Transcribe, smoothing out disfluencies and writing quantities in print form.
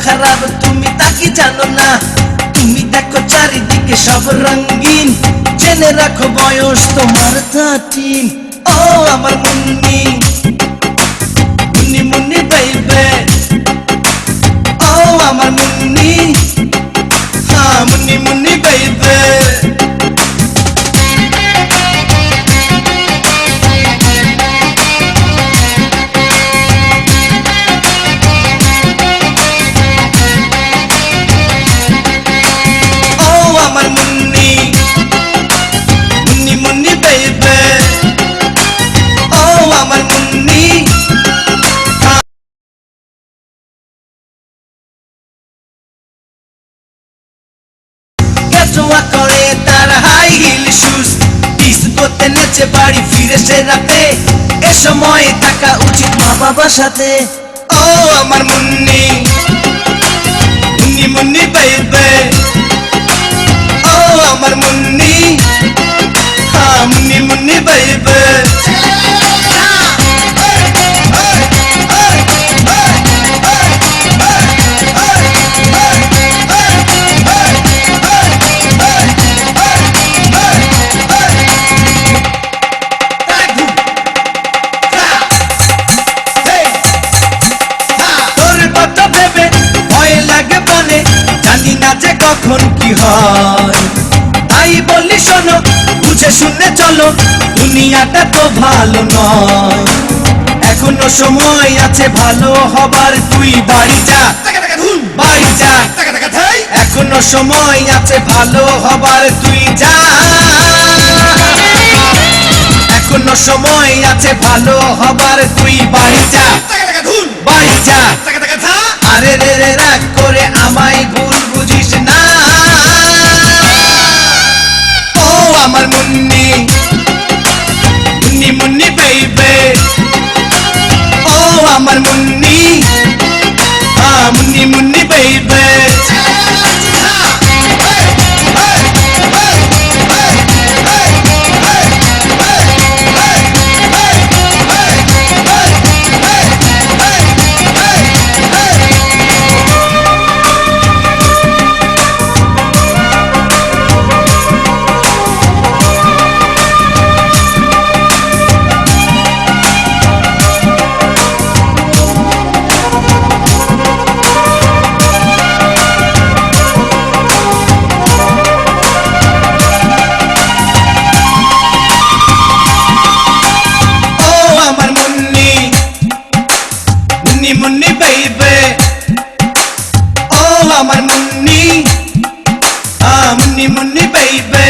খারাপ তুমি তা কি জানো না? তুমি দেখো চারিদিকে সব রঙিন, জেনে রাখো বয়স তোমার 13। ও আমার মুন্নি মুন্নি মুন্নি বেইবে, ও আমার মুন্নি, হ্যাঁ মুন্নি মুন্নি বেইবে। করে তার হাই হিল শুজ, ডিস্কোতে নেচে বাড়ি ফিরে সে রাতে। এ সময় থাকা উচিত মা বাবার সাথে। ও আমার মুন্নি মুন্নি মুন্নি বেইবে, ও আমার মুন্নি, হ্যাঁ মুন্নি মুন্নি বেইবে। কখন কি হয় তাই বলি শোনো, বুঝে শুনে চলো, দুনিয়াটা তো ভালো নয়। এখনো সময় আছে ভালো হবার, তুই বাড়ি যা বাড়ি যা। এখনো সময় আছে ভালো হবার, তুই যা। এখনো সময় আছে ভালো হবার, তুই বাড়ি যা বাড়ি যা। আরে রে রে রাগ করে আমায় ভুল বুঝিস না। ও আমার মুন্নি মুন্নি মুন্নি বেইবে, ও আমার মুন্নি, হ্যাঁ মুন্নি মুন্নি বেইবে। মুন্নি বেইবে, ও আমার মুন্নি, মুন্নি মুন্নি বেইবে।